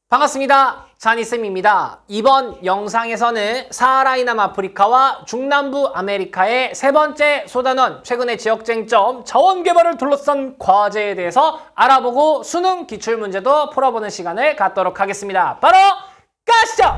반갑습니다. 자니쌤입니다. 이번 영상에서는 사하라이남 아프리카와 중남부 아메리카의 세 번째 소단원, 최근의 지역쟁점, 자원개발을 둘러싼 과제에 대해서 알아보고 수능 기출문제도 풀어보는 시간을 갖도록 하겠습니다. 바로 가시죠!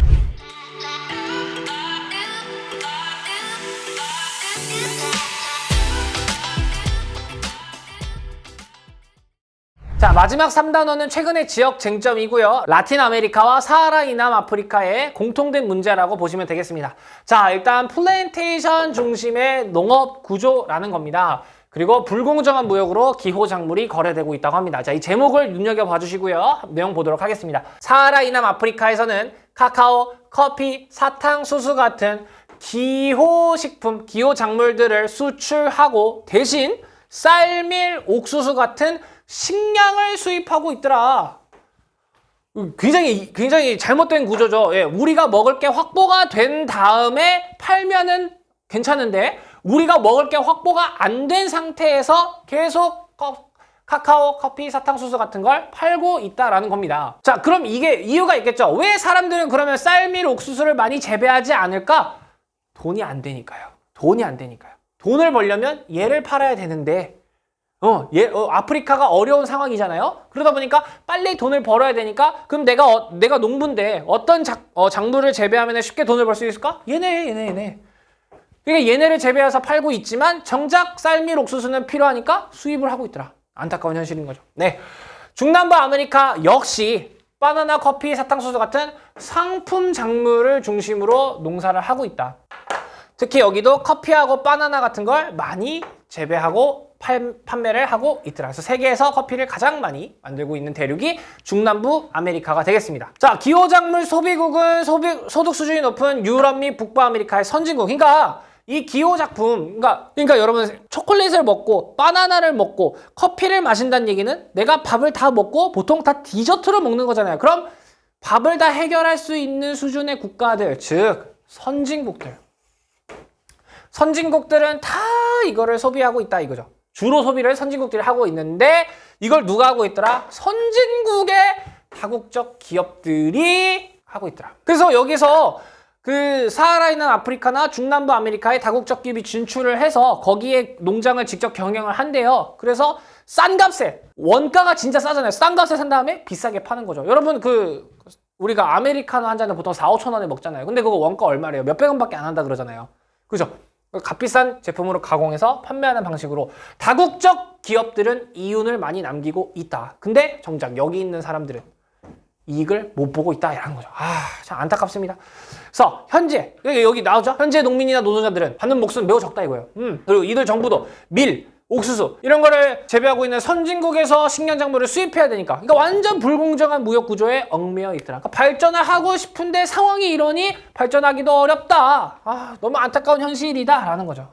자, 마지막 3단원은 최근의 지역 쟁점이고요. 라틴 아메리카와 사하라 이남 아프리카의 공통된 문제라고 보시면 되겠습니다. 자, 일단 플랜테이션 중심의 농업 구조라는 겁니다. 그리고 불공정한 무역으로 기호작물이 거래되고 있다고 합니다. 자, 이 제목을 눈여겨봐 주시고요. 내용 보도록 하겠습니다. 사하라 이남 아프리카에서는 카카오, 커피, 사탕수수 같은 기호식품, 기호작물들을 수출하고 대신 쌀, 밀, 옥수수 같은 식량을 수입하고 있더라. 굉장히 잘못된 구조죠. 예, 우리가 먹을 게 확보가 된 다음에 팔면은 괜찮은데 우리가 먹을 게 확보가 안 된 상태에서 계속 카카오, 커피, 사탕수수 같은 걸 팔고 있다라는 겁니다. 자, 그럼 이게 이유가 있겠죠. 왜 사람들은 그러면 쌀, 밀, 옥수수를 많이 재배하지 않을까? 돈이 안 되니까요. 돈이 안 되니까요. 돈을 벌려면 얘를 팔아야 되는데 아프리카가 어려운 상황이잖아요. 그러다 보니까 빨리 돈을 벌어야 되니까 그럼 내가 농부인데 어떤 작물을 재배하면 쉽게 돈을 벌 수 있을까? 얘네. 그러니까 얘네를 재배해서 팔고 있지만 정작 쌀밀 옥수수는 필요하니까 수입을 하고 있더라. 안타까운 현실인 거죠. 네, 중남부 아메리카 역시 바나나, 커피, 사탕수수 같은 상품 작물을 중심으로 농사를 하고 있다. 특히 여기도 커피하고 바나나 같은 걸 많이 재배하고 판매를 하고 있더라. 그래서 세계에서 커피를 가장 많이 만들고 있는 대륙이 중남부 아메리카가 되겠습니다. 자, 기호작물 소비국은 소득 수준이 높은 유럽 및 북부아메리카의 선진국. 그러니까 이 기호작품, 그러니까 여러분 초콜릿을 먹고 바나나를 먹고 커피를 마신다는 얘기는 내가 밥을 다 먹고 보통 다 디저트로 먹는 거잖아요. 그럼 밥을 다 해결할 수 있는 수준의 국가들, 즉 선진국들은 다 이거를 소비하고 있다 이거죠. 주로 소비를 선진국들이 하고 있는데 이걸 누가 하고 있더라? 선진국의 다국적 기업들이 하고 있더라. 그래서 여기서 그 사하라 이남 아프리카나 중남부 아메리카의 다국적 기업이 진출을 해서 거기에 농장을 직접 경영을 한대요. 그래서 싼 값에, 원가가 진짜 싸잖아요. 싼 값에 산 다음에 비싸게 파는 거죠. 여러분 우리가 아메리카노 한 잔에 보통 4, 5천 원에 먹잖아요. 근데 그거 원가 얼마래요? 몇백 원밖에 안 한다 그러잖아요. 그죠? 값비싼 제품으로 가공해서 판매하는 방식으로 다국적 기업들은 이윤을 많이 남기고 있다. 근데 정작 여기 있는 사람들은 이익을 못 보고 있다라는 거죠. 참 안타깝습니다. 그래서 현재 여기 나오죠. 현재 농민이나 노동자들은 받는 몫은 매우 적다 이거예요. 그리고 이들 정부도 밀, 옥수수 이런 거를 재배하고 있는 선진국에서 식량작물을 수입해야 되니까 그러니까 완전 불공정한 무역 구조에 얽매여 있더라. 그러니까 발전을 하고 싶은데 상황이 이러니 발전하기도 어렵다. 너무 안타까운 현실이다 라는 거죠.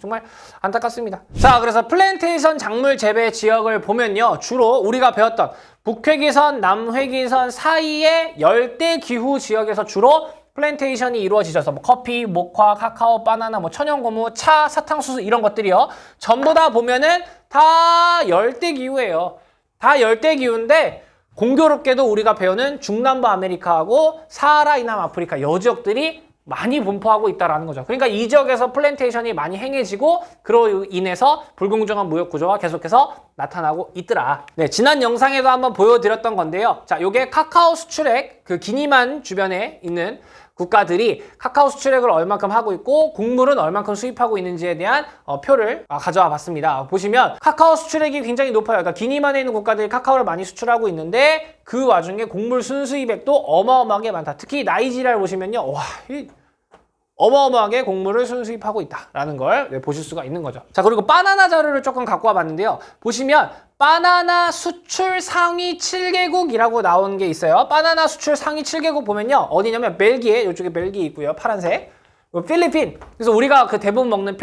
정말 안타깝습니다. 자, 그래서 플랜테이션 작물 재배 지역을 보면요, 주로 우리가 배웠던 북회기선, 남회기선 사이의 열대 기후 지역에서 주로 플랜테이션이 이루어지셔서 커피, 모카, 카카오, 바나나, 천연고무, 차, 사탕수수 이런 것들이요. 전부 다 보면은 다 열대기후예요. 다 열대기후인데 공교롭게도 우리가 배우는 중남부 아메리카하고 사하라 이남 아프리카 여지역들이 많이 분포하고 있다는 거죠. 그러니까 이 지역에서 플랜테이션이 많이 행해지고 그로 인해서 불공정한 무역 구조가 계속해서 나타나고 있더라. 네, 지난 영상에도 한번 보여드렸던 건데요. 자, 요게 카카오 수출액, 기니만 주변에 있는 국가들이 카카오 수출액을 얼만큼 하고 있고 곡물은 얼만큼 수입하고 있는지에 대한 표를 가져와 봤습니다. 보시면 카카오 수출액이 굉장히 높아요. 그러니까 기니만에 있는 국가들이 카카오를 많이 수출하고 있는데 그 와중에 곡물 순수입액도 어마어마하게 많다. 특히 나이지리아를 보시면요, 어마어마하게 곡물을 순수입하고 있다라는 걸 보실 수가 있는 거죠. 자, 그리고 바나나 자료를 조금 갖고 와 봤는데요. 보시면 바나나 수출 상위 7개국이라고 나온 게 있어요. 바나나 수출 상위 7개국 보면요, 어디냐면 벨기에, 이쪽에 벨기에 있고요. 파란색. 필리핀. 그래서 우리가 대부분 먹는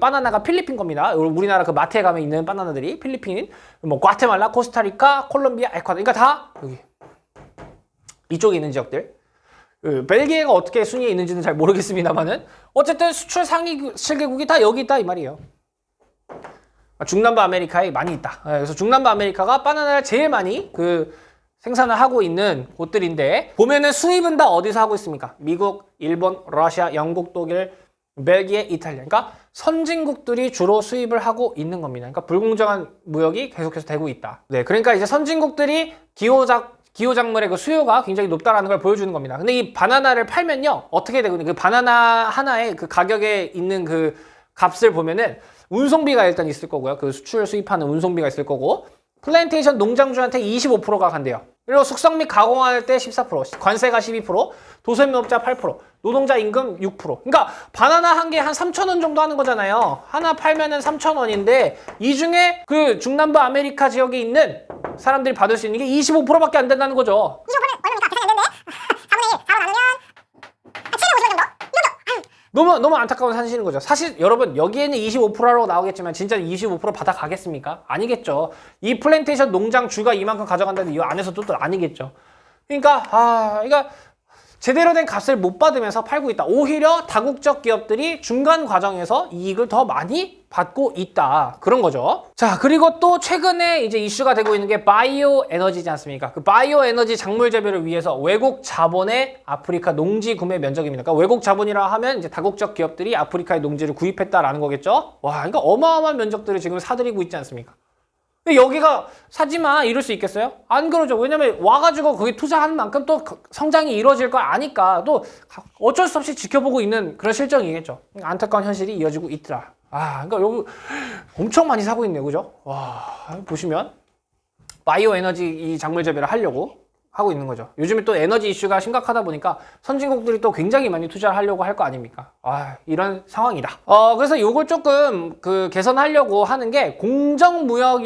바나나가 필리핀 겁니다. 우리나라 마트에 가면 있는 바나나들이 필리핀, 과테말라, 코스타리카, 콜롬비아, 에콰도르. 그러니까 다 여기 이쪽에 있는 지역들. 벨기에가 어떻게 순위에 있는지는 잘 모르겠습니다만은 어쨌든 수출 상위 7개국이 다 여기 있다 이 말이에요. 중남부 아메리카에 많이 있다. 그래서 중남부 아메리카가 바나나를 제일 많이 생산을 하고 있는 곳들인데 보면은 수입은 다 어디서 하고 있습니까? 미국, 일본, 러시아, 영국, 독일, 벨기에, 이탈리아. 그러니까 선진국들이 주로 수입을 하고 있는 겁니다. 그러니까 불공정한 무역이 계속해서 되고 있다. 네, 그러니까 이제 선진국들이 기호작물의 그 수요가 굉장히 높다라는 걸 보여주는 겁니다. 근데 이 바나나를 팔면요, 어떻게 되거든요? 그 바나나 하나의 그 가격에 있는 그 값을 보면은 운송비가 일단 있을 거고요. 그 수출 수입하는 운송비가 있을 거고, 플랜테이션 농장주한테 25%가 간대요. 그리고 숙성 및 가공할 때 14%, 관세가 12%, 도소매업자 8%, 노동자 임금 6%. 그러니까 바나나 한 개 한 3,000원 정도 하는 거잖아요. 하나 팔면은 3,000원인데 이 중에 그 중남부 아메리카 지역에 있는 사람들이 받을 수 있는 게 25%밖에 안 된다는 거죠. 25%는 얼마입니까? 계산했는데 4분의 1, 4로 나누면 750원 정도? 너무 안타까운 사실인 거죠. 사실 여러분 여기에는 25%라고 나오겠지만 진짜 25% 받아가겠습니까? 아니겠죠. 이 플랜테이션 농장 주가 이만큼 가져간다는 이 안에서도 또 아니겠죠. 그러니까 제대로 된 값을 못 받으면서 팔고 있다. 오히려 다국적 기업들이 중간 과정에서 이익을 더 많이 받고 있다. 그런 거죠. 자, 그리고 또 최근에 이제 이슈가 되고 있는 게 바이오 에너지지 않습니까? 그 바이오 에너지 작물 재배를 위해서 외국 자본의 아프리카 농지 구매 면적입니다. 그러니까 외국 자본이라 하면 이제 다국적 기업들이 아프리카의 농지를 구입했다라는 거겠죠? 와, 그러니까 어마어마한 면적들을 지금 사들이고 있지 않습니까? 근데 여기가 사지마 이럴 수 있겠어요? 안 그러죠. 왜냐면 와가지고 거기 투자하는 만큼 또 성장이 이루어질 걸 아니까 또 어쩔 수 없이 지켜보고 있는 그런 실정이겠죠. 안타까운 현실이 이어지고 있더라. 그러니까 여기 엄청 많이 사고 있네요. 그죠? 와, 보시면 바이오 에너지 이 작물 재배를 하려고 하고 있는 거죠. 요즘에 또 에너지 이슈가 심각하다 보니까 선진국들이 또 굉장히 많이 투자를 하려고 할 거 아닙니까? 이런 상황이다. 그래서 요걸 조금 개선하려고 하는 게 공정무역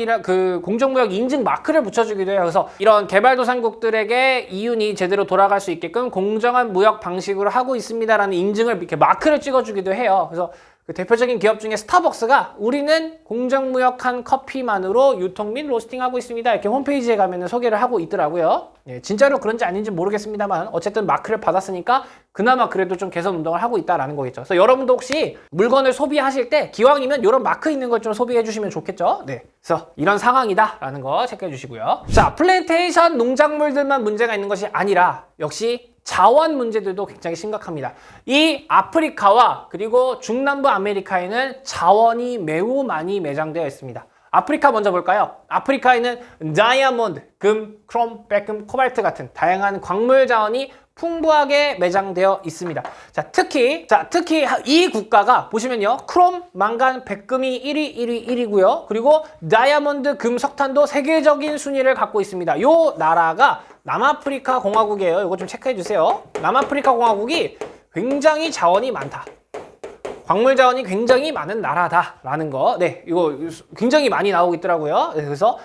인증 마크를 붙여주기도 해요. 그래서 이런 개발도상국들에게 이윤이 제대로 돌아갈 수 있게끔 공정한 무역 방식으로 하고 있습니다라는 인증을 이렇게 마크를 찍어주기도 해요. 그래서 그 대표적인 기업 중에 스타벅스가 우리는 공정무역한 커피만으로 유통 및 로스팅하고 있습니다. 이렇게 홈페이지에 가면 소개를 하고 있더라고요. 예, 진짜로 그런지 아닌지 모르겠습니다만 어쨌든 마크를 받았으니까 그나마 그래도 좀 개선 운동을 하고 있다라는 거겠죠. 그래서 여러분도 혹시 물건을 소비하실 때 기왕이면 이런 마크 있는 걸 좀 소비해 주시면 좋겠죠. 네, 그래서 이런 상황이다라는 거 체크해 주시고요. 자, 플랜테이션 농작물들만 문제가 있는 것이 아니라 역시 자원 문제들도 굉장히 심각합니다. 이 아프리카와 그리고 중남부 아메리카에는 자원이 매우 많이 매장되어 있습니다. 아프리카 먼저 볼까요? 아프리카에는 다이아몬드, 금, 크롬, 백금, 코발트 같은 다양한 광물 자원이 풍부하게 매장되어 있습니다. 자, 특히 이 국가가 보시면요. 크롬, 망간, 백금이 1위고요. 그리고 다이아몬드, 금, 석탄도 세계적인 순위를 갖고 있습니다. 요 나라가 남아프리카 공화국이에요. 이거 좀 체크해 주세요. 남아프리카 공화국이 굉장히 자원이 많다. 광물 자원이 굉장히 많은 나라다라는 거. 네, 이거 굉장히 많이 나오고 있더라고요. 네, 그래서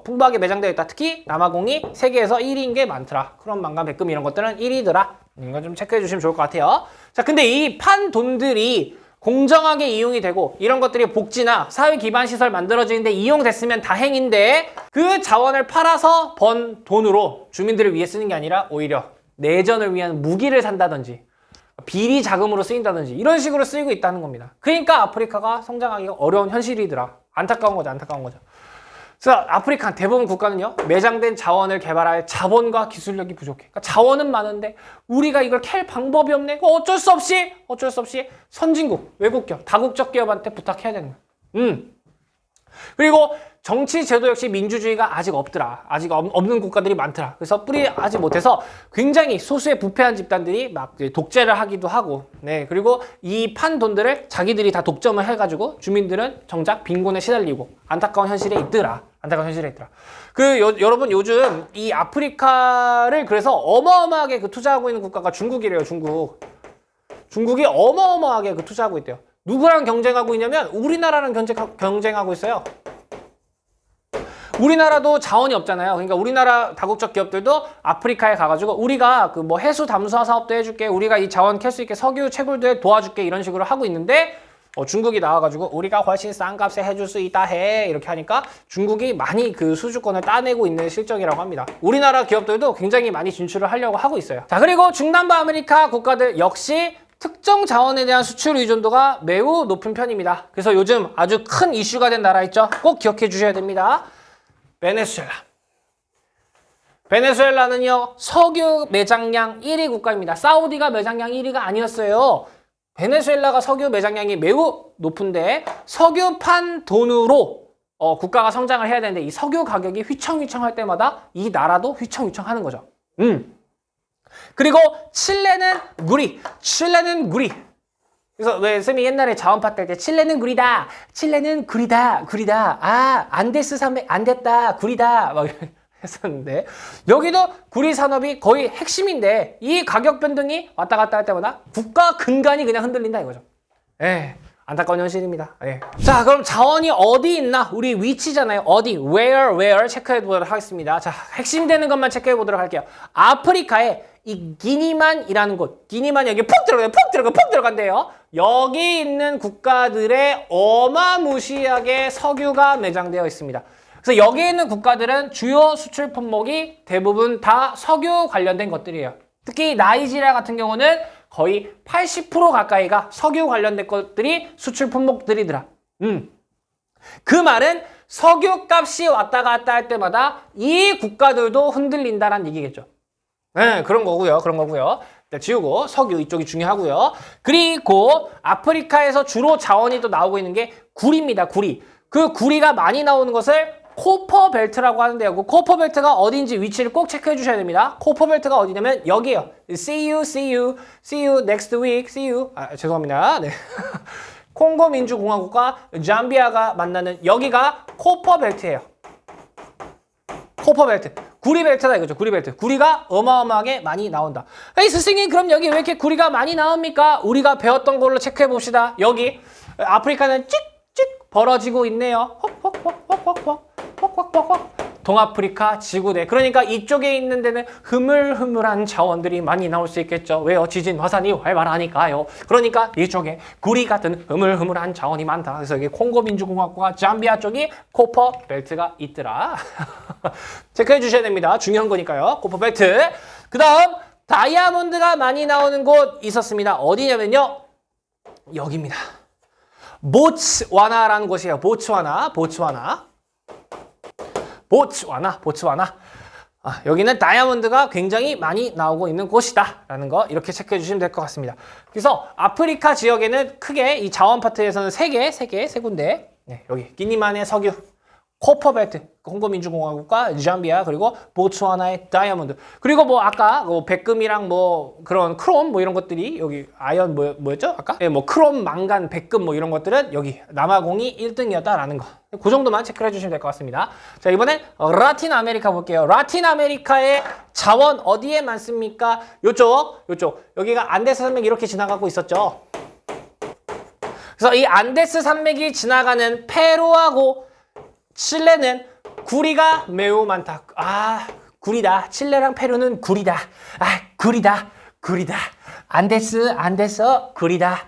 풍부하게 매장되어 있다. 특히 남아공이 세계에서 1위인 게 많더라. 크롬, 망간, 백금 이런 것들은 1위더라. 이거 좀 체크해 주시면 좋을 것 같아요. 자, 근데 이 판 돈들이 공정하게 이용이 되고 이런 것들이 복지나 사회 기반 시설 만들어지는데 이용됐으면 다행인데 그 자원을 팔아서 번 돈으로 주민들을 위해 쓰는 게 아니라 오히려 내전을 위한 무기를 산다든지 비리 자금으로 쓰인다든지 이런 식으로 쓰이고 있다는 겁니다. 그러니까 아프리카가 성장하기가 어려운 현실이더라. 안타까운 거죠. 그래서 아프리카 대부분 국가는요, 매장된 자원을 개발할 자본과 기술력이 부족해. 그러니까 자원은 많은데 우리가 이걸 캘 방법이 없네. 어쩔 수 없이 선진국, 외국 기업, 다국적 기업한테 부탁해야 되는 거야. 그리고 정치 제도 역시 민주주의가 아직 없더라. 아직 없는 국가들이 많더라. 그래서 뿌리하지 못해서 굉장히 소수의 부패한 집단들이 막 독재를 하기도 하고, 네, 그리고 이 판 돈들을 자기들이 다 독점을 해가지고 주민들은 정작 빈곤에 시달리고 안타까운 현실에 있더라. 여러분 요즘 이 아프리카를 그래서 어마어마하게 투자하고 있는 국가가 중국이래요. 중국이 어마어마하게 투자하고 있대요. 누구랑 경쟁하고 있냐면 우리나라랑 경쟁하고 있어요. 우리나라도 자원이 없잖아요. 그러니까 우리나라 다국적 기업들도 아프리카에 가가지고 우리가 해수 담수화 사업도 해줄게, 우리가 이 자원 캘 수 있게 석유 채굴도 도와줄게 이런 식으로 하고 있는데 중국이 나와가지고 우리가 훨씬 싼 값에 해줄 수 있다 해 이렇게 하니까 중국이 많이 수주권을 따내고 있는 실정이라고 합니다. 우리나라 기업들도 굉장히 많이 진출을 하려고 하고 있어요. 자, 그리고 중남부 아메리카 국가들 역시 특정 자원에 대한 수출 의존도가 매우 높은 편입니다. 그래서 요즘 아주 큰 이슈가 된 나라 있죠? 꼭 기억해 주셔야 됩니다. 베네수엘라. 베네수엘라는요, 석유 매장량 1위 국가입니다. 사우디가 매장량 1위가 아니었어요. 베네수엘라가 석유 매장량이 매우 높은데 석유판 돈으로 국가가 성장을 해야 되는데 이 석유 가격이 휘청휘청할 때마다 이 나라도 휘청휘청하는 거죠. 그리고 칠레는 구리. 그래서 왜 쌤이 옛날에 자원파 때 칠레는 구리다, 칠레는 구리다. 아, 안데스 산맥 안 됐다, 구리다 막 했었는데 여기도 구리 산업이 거의 핵심인데 이 가격 변동이 왔다 갔다 할 때마다 국가 근간이 그냥 흔들린다 이거죠. 안타까운 현실입니다. 자, 그럼 자원이 어디 있나? 우리 위치잖아요. 어디? where 체크해 보도록 하겠습니다. 자, 핵심 되는 것만 체크해 보도록 할게요. 아프리카에 이 기니만이라는 곳, 기니만 여기 푹 들어간대요. 여기 있는 국가들의 어마무시하게 석유가 매장되어 있습니다. 그래서 여기 있는 국가들은 주요 수출 품목이 대부분 다 석유 관련된 것들이에요. 특히 나이지리아 같은 경우는 거의 80% 가까이가 석유 관련된 것들이 수출 품목들이더라. 그 말은 석유 값이 왔다 갔다 할 때마다 이 국가들도 흔들린다는 얘기겠죠. 그런 거고요. 일단 지우고 석유 이쪽이 중요하고요. 그리고 아프리카에서 주로 자원이 또 나오고 있는 게 구리입니다. 구리. 그 구리가 많이 나오는 것을 코퍼 벨트라고 하는데요. 그 코퍼 벨트가 어딘지 위치를 꼭 체크해 주셔야 됩니다. 코퍼 벨트가 어디냐면 여기에요. See you next week, see you. 죄송합니다. 네. 콩고 민주공화국과 잠비아가 만나는 여기가 코퍼 벨트예요. 코퍼 벨트. 구리 벨트다 이거죠. 구리 벨트. 구리가 어마어마하게 많이 나온다. 에이 스승님, 그럼 여기 왜 이렇게 구리가 많이 나옵니까? 우리가 배웠던 걸로 체크해 봅시다. 여기 아프리카는 찍찍 벌어지고 있네요. 동아프리카 지구대. 그러니까 이쪽에 있는 데는 흐물흐물한 자원들이 많이 나올 수 있겠죠. 왜요? 지진 화산이 활발하니까요. 그러니까 이쪽에 구리 같은 흐물흐물한 자원이 많다. 그래서 여기 콩고 민주공화국과 잠비아 쪽이 코퍼 벨트가 있더라. 체크해 주셔야 됩니다. 중요한 거니까요. 코퍼 벨트. 그 다음 다이아몬드가 많이 나오는 곳 있었습니다. 어디냐면요, 여기입니다. 보츠와나라는 곳이에요. 보츠와나. 여기는 다이아몬드가 굉장히 많이 나오고 있는 곳이다 라는 거 이렇게 체크해 주시면 될 것 같습니다. 그래서 아프리카 지역에는 크게 이 자원 파트에서는 세 군데, 여기 기니만의 석유, 코퍼벨트, 콩고민주공화국과 잠비아, 그리고 보츠와나의 다이아몬드, 그리고 뭐 아까 뭐 백금이랑 뭐 그런 크롬 뭐 이런 것들이 여기 아연 뭐였죠 아까? 뭐 크롬, 망간, 백금 뭐 이런 것들은 여기 남아공이 1등이었다라는 거. 그 정도만 체크를 해주시면 될 것 같습니다. 자, 이번엔 라틴 아메리카 볼게요. 라틴 아메리카의 자원 어디에 많습니까? 요쪽. 여기가 안데스 산맥이 이렇게 지나가고 있었죠. 그래서 이 안데스 산맥이 지나가는 페루하고 칠레는 구리가 매우 많다. 구리다. 칠레랑 페루는 구리다. 구리다. 안데스, 구리다.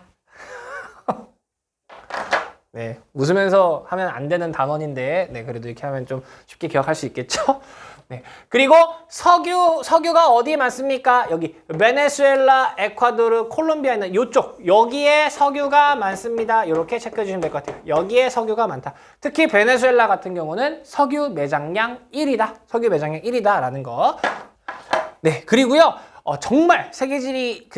네, 웃으면서 하면 안 되는 단원인데, 그래도 이렇게 하면 좀 쉽게 기억할 수 있겠죠? 네. 그리고 석유가 어디에 많습니까? 여기 베네수엘라, 에콰도르, 콜롬비아 있는 요쪽, 여기에 석유가 많습니다. 이렇게 체크해 주시면 될 것 같아요. 여기에 석유가 많다. 특히 베네수엘라 같은 경우는 석유 매장량 1위다. 라는 거. 네, 그리고요, 정말 세계지리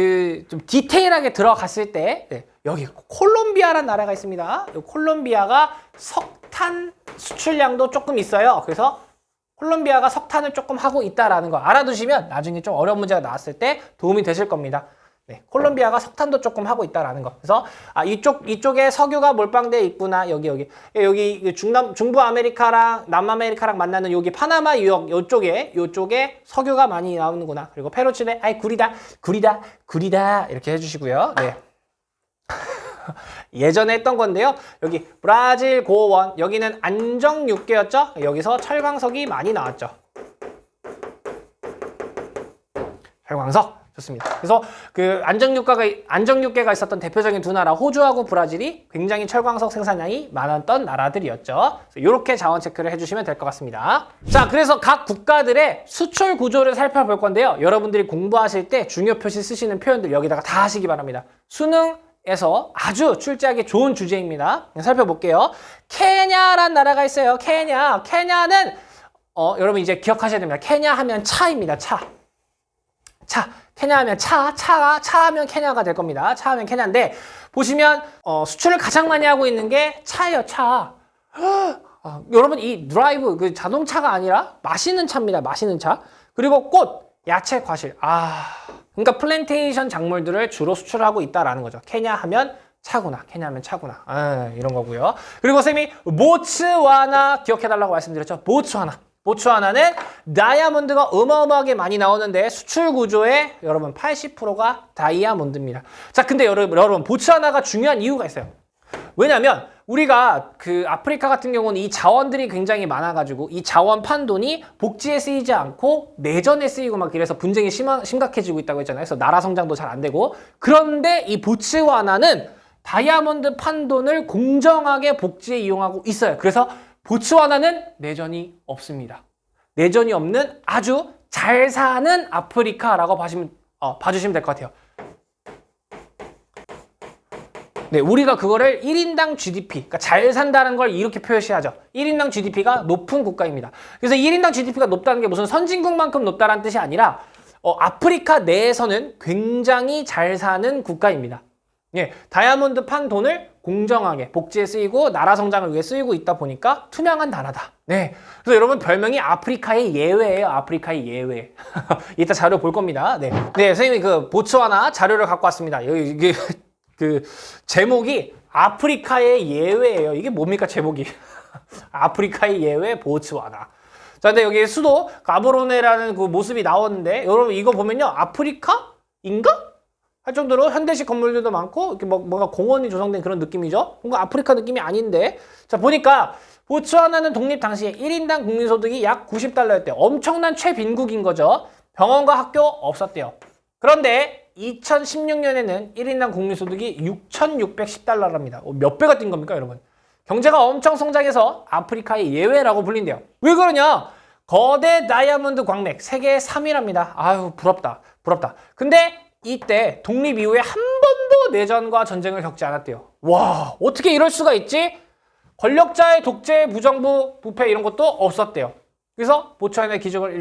좀 디테일하게 들어갔을 때, 여기 콜롬비아라는 나라가 있습니다. 콜롬비아가 석탄 수출량도 조금 있어요. 그래서 콜롬비아가 석탄을 조금 하고 있다라는 거 알아두시면 나중에 좀 어려운 문제가 나왔을 때 도움이 되실 겁니다. 콜롬비아가 석탄도 조금 하고 있다라는 거. 그래서 이쪽에 석유가 몰빵되어 있구나. 여기 중부 아메리카랑 남아메리카랑 만나는 여기 파나마 유역 요쪽에 석유가 많이 나오는구나. 그리고 페루칠레 구리다 이렇게 해주시고요. 네. 예전에 했던 건데요. 여기 브라질 고원, 여기는 안정육개였죠. 여기서 철광석이 많이 나왔죠. 철광석 좋습니다. 그래서 그 안정육개가 있었던 대표적인 두 나라, 호주하고 브라질이 굉장히 철광석 생산량이 많았던 나라들이었죠. 이렇게 자원 체크를 해주시면 될 것 같습니다. 자, 그래서 각 국가들의 수출 구조를 살펴볼 건데요. 여러분들이 공부하실 때 중요 표시 쓰시는 표현들 여기다가 다 하시기 바랍니다. 수능에서 아주 출제하기 좋은 주제입니다. 살펴볼게요. 케냐라는 나라가 있어요. 케냐는 여러분 이제 기억하셔야 됩니다. 케냐 하면 차입니다. 차. 케냐 하면 차 하면 케냐가 될 겁니다. 차 하면 케냐인데 보시면 수출을 가장 많이 하고 있는 게 차예요. 차. 여러분 이 드라이브 그 자동차가 아니라 마시는 차입니다. 마시는 차. 그리고 꽃, 야채, 과실. 그러니까 플랜테이션 작물들을 주로 수출하고 있다라는 거죠. 케냐 하면 차구나. 케냐 하면 차구나. 이런 거고요. 그리고 쌤이 보츠와나 기억해달라고 말씀드렸죠. 보츠와나는 다이아몬드가 어마어마하게 많이 나오는데 수출 구조의 여러분 80%가 다이아몬드입니다. 자, 근데 여러분 보츠와나가 중요한 이유가 있어요. 왜냐면 우리가 그 아프리카 같은 경우는 이 자원들이 굉장히 많아가지고 이 자원 판돈이 복지에 쓰이지 않고 내전에 쓰이고 막 이래서 분쟁이 심각해지고 있다고 했잖아요. 그래서 나라 성장도 잘 안 되고. 그런데 이 보츠와나는 다이아몬드 판돈을 공정하게 복지에 이용하고 있어요. 그래서 보츠와나는 내전이 없습니다. 내전이 없는 아주 잘 사는 아프리카라고 봐주시면 될 것 같아요. 네, 우리가 그거를 1인당 GDP, 그러니까 잘 산다는 걸 이렇게 표시하죠. 1인당 GDP가 높은 국가입니다. 그래서 1인당 GDP가 높다는 게 무슨 선진국만큼 높다는 뜻이 아니라 아프리카 내에서는 굉장히 잘 사는 국가입니다. 예, 다이아몬드 판 돈을 공정하게 복지에 쓰이고 나라 성장을 위해 쓰이고 있다 보니까 투명한 나라다. 네, 그래서 여러분 별명이 아프리카의 예외예요. 아프리카의 예외. 이따 자료 볼 겁니다. 네, 선생님이 그 보츠와나 자료를 갖고 왔습니다. 여기 이게 그 제목이 아프리카의 예외예요. 이게 뭡니까 제목이? 아프리카의 예외 보츠와나. 자, 근데 여기 수도 가보로네라는 그 모습이 나오는데 여러분 이거 보면요 아프리카인가? 할 정도로 현대식 건물들도 많고 이렇게 뭔가 공원이 조성된 그런 느낌이죠. 뭔가 아프리카 느낌이 아닌데 자 보니까 보츠와나는 독립 당시에 1인당 국민소득이 약 90달러였대요. 엄청난 최빈국인 거죠. 병원과 학교 없었대요. 그런데 2016년에는 1인당 국민소득이 6,610달러랍니다. 몇 배가 뛴 겁니까 여러분? 경제가 엄청 성장해서 아프리카의 예외라고 불린대요. 왜 그러냐? 거대 다이아몬드 광맥 세계 3위랍니다. 아유 부럽다. 근데 이때 독립 이후에 한 번도 내전과 전쟁을 겪지 않았대요. 와, 어떻게 이럴 수가 있지? 권력자의 독재, 무정부, 부패 이런 것도 없었대요. 그래서 보츠와나의 기적을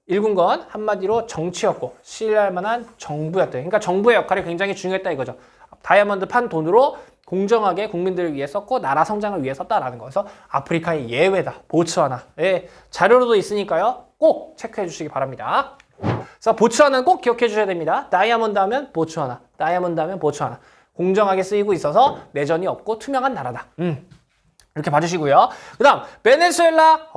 일군 건 한마디로 정치였고 신뢰할 만한 정부였대요. 그러니까 정부의 역할이 굉장히 중요했다 이거죠. 다이아몬드 판 돈으로 공정하게 국민들을 위해 썼고 나라 성장을 위해 썼다라는 거여서 아프리카의 예외다. 보츠와나. 예, 자료로도 있으니까요. 꼭 체크해 주시기 바랍니다. 그래서 보츠와나는 꼭 기억해 주셔야 됩니다. 다이아몬드 하면 보츠와나. 공정하게 쓰이고 있어서 내전이 없고 투명한 나라다. 이렇게 봐주시고요. 그 다음 베네수엘라.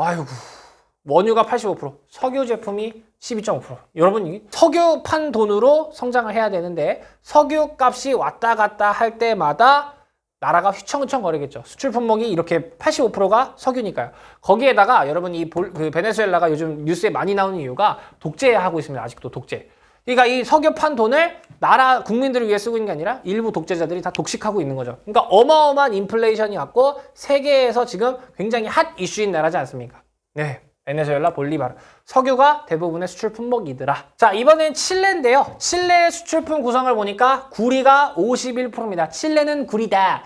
원유가 85%, 석유 제품이 12.5%. 여러분 석유 판 돈으로 성장을 해야 되는데 석유 값이 왔다 갔다 할 때마다 나라가 휘청휘청 거리겠죠. 수출 품목이 이렇게 85%가 석유니까요. 거기에다가 여러분 그 베네수엘라가 요즘 뉴스에 많이 나오는 이유가 독재하고 있습니다. 아직도 독재. 그러니까 이 석유 판 돈을 나라 국민들을 위해 쓰고 있는 게 아니라 일부 독재자들이 다 독식하고 있는 거죠. 그러니까 어마어마한 인플레이션이 왔고 세계에서 지금 굉장히 핫 이슈인 나라지 않습니까? 네. 베네수엘라, 볼리바르. 석유가 대부분의 수출 품목이더라. 자, 이번엔 칠레인데요. 칠레의 수출품 구성을 보니까 구리가 51%입니다. 칠레는 구리다.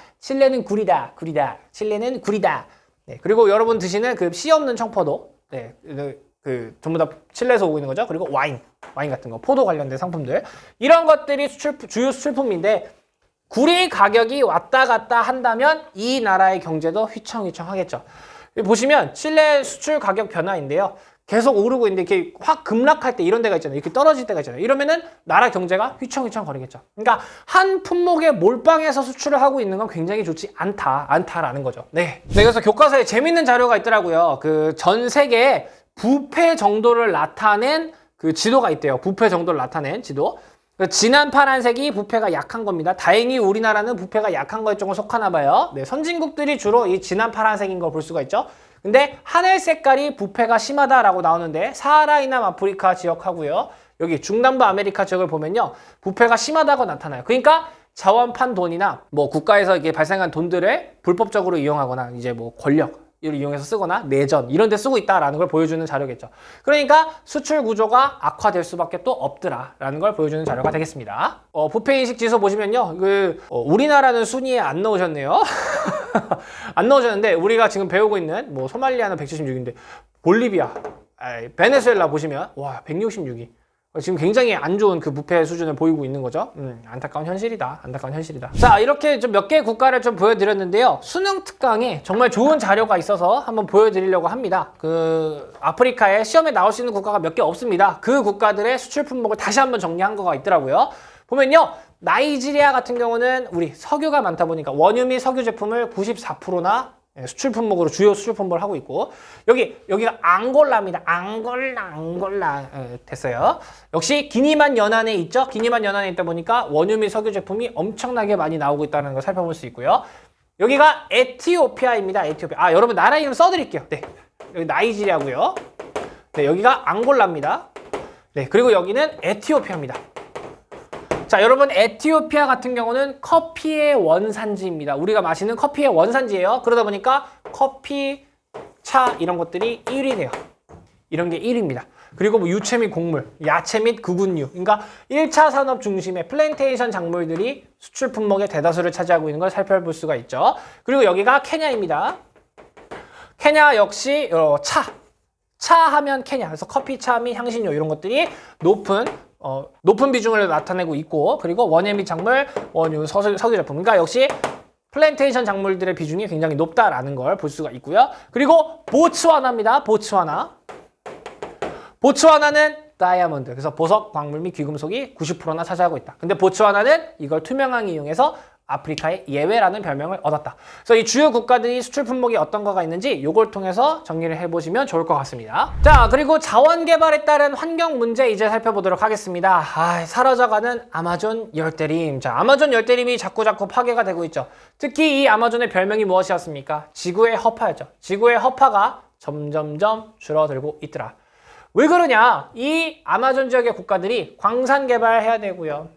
네, 그리고 여러분 드시는 그 씨 없는 청포도. 네, 그 전부 다 칠레에서 오고 있는 거죠. 그리고 와인 같은 거, 포도 관련된 상품들. 이런 것들이 주요 수출품인데 구리 가격이 왔다 갔다 한다면 이 나라의 경제도 휘청휘청 하겠죠. 보시면 칠레 수출 가격 변화인데요. 계속 오르고 있는데 이렇게 확 급락할 때 이런 데가 있잖아요. 이렇게 떨어질 때가 있잖아요. 이러면은 나라 경제가 휘청휘청 거리겠죠. 그러니까 한 품목에 몰빵해서 수출을 하고 있는 건 굉장히 좋지 않다라는 거죠. 네. 그래서 교과서에 재밌는 자료가 있더라고요. 그 전 세계 부패 정도를 나타낸 그 지도가 있대요. 부패 정도를 나타낸 지도. 진한 파란색이 부패가 약한 겁니다. 다행히 우리나라는 부패가 약한 거에 조금 속하나 봐요. 네, 선진국들이 주로 이 진한 파란색인 걸 볼 수가 있죠. 근데 하늘 색깔이 부패가 심하다라고 나오는데 사하라 이남 아프리카 지역하고요. 여기 중남부 아메리카 지역을 보면요. 부패가 심하다고 나타나요. 그러니까 자원판 돈이나 뭐 국가에서 이게 발생한 돈들을 불법적으로 이용하거나 이제 뭐 권력, 이용해서 쓰거나 내전 이런 데 쓰고 있다라는 걸 보여주는 자료겠죠. 그러니까 수출 구조가 악화될 수밖에 또 없더라라는 걸 보여주는 자료가 되겠습니다. 부패인식 지수 보시면요. 우리나라는 순위에 안 넣으셨네요. 안 넣으셨는데 우리가 지금 배우고 있는 뭐 소말리아는 176인데 볼리비아, 베네수엘라 보시면 와 166위. 지금 굉장히 안 좋은 그 부패 수준을 보이고 있는 거죠. 안타까운 현실이다. 안타까운 현실이다. 자, 이렇게 좀 몇 개의 국가를 좀 보여드렸는데요. 수능 특강에 정말 좋은 자료가 있어서 한번 보여드리려고 합니다. 아프리카에 시험에 나올 수 있는 국가가 몇 개 없습니다. 그 국가들의 수출 품목을 다시 한번 정리한 거가 있더라고요. 보면요. 나이지리아 같은 경우는 우리 석유가 많다 보니까 원유 및 석유 제품을 94%나 수출 품목으로 주요 수출 품목을 하고 있고 여기가 앙골라입니다. 앙골라 됐어요. 역시 기니만 연안에 있죠. 기니만 연안에 있다 보니까 원유 및 석유 제품이 엄청나게 많이 나오고 있다는 걸 살펴볼 수 있고요. 여기가 에티오피아입니다. 에티오피아. 여러분 나라 이름 써드릴게요. 네, 여기 나이지리아고요. 네, 여기가 앙골라입니다. 네, 그리고 여기는 에티오피아입니다. 자, 여러분 에티오피아 같은 경우는 커피의 원산지입니다. 우리가 마시는 커피의 원산지예요. 그러다 보니까 커피, 차 이런 것들이 1위래요. 이런 게 1위입니다. 그리고 뭐 유채 및 곡물, 야채 및 구근류. 그러니까 1차 산업 중심의 플랜테이션 작물들이 수출 품목의 대다수를 차지하고 있는 걸 살펴볼 수가 있죠. 그리고 여기가 케냐입니다. 케냐 역시 차 하면 케냐. 그래서 커피, 차 및 향신료 이런 것들이 높은 비중을 나타내고 있고, 그리고 원예 및 작물, 원유, 석유 제품. 그러니까 역시 플랜테이션 작물들의 비중이 굉장히 높다라는 걸 볼 수가 있고요. 그리고 보츠와나입니다. 보츠와나는 다이아몬드. 그래서 보석, 광물 및 귀금속이 90%나 차지하고 있다. 근데 보츠와나는 이걸 투명항 이용해서 아프리카의 예외라는 별명을 얻었다. 그래서 이 주요 국가들이 수출 품목이 어떤 거가 있는지 이걸 통해서 정리를 해보시면 좋을 것 같습니다. 자, 그리고 자원 개발에 따른 환경 문제 이제 살펴보도록 하겠습니다. 사라져가는 아마존 열대림. 자, 아마존 열대림이 자꾸 파괴가 되고 있죠. 특히 이 아마존의 별명이 무엇이었습니까? 지구의 허파였죠. 지구의 허파가 점점점 줄어들고 있더라. 왜 그러냐? 이 아마존 지역의 국가들이 광산 개발해야 되고요.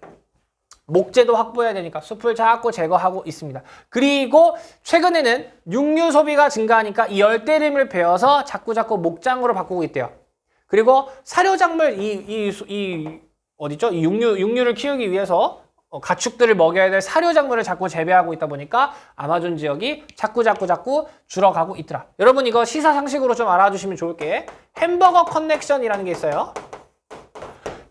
목재도 확보해야 되니까 숲을 자꾸 제거하고 있습니다. 그리고 최근에는 육류 소비가 증가하니까 이 열대림을 베어서 자꾸 목장으로 바꾸고 있대요. 그리고 사료작물 어디죠? 이 육류를 키우기 위해서 가축들을 먹여야 될 사료작물을 자꾸 재배하고 있다 보니까 아마존 지역이 자꾸 줄어가고 있더라. 여러분 이거 시사상식으로 좀 알아주시면 좋을 게 햄버거 커넥션이라는 게 있어요.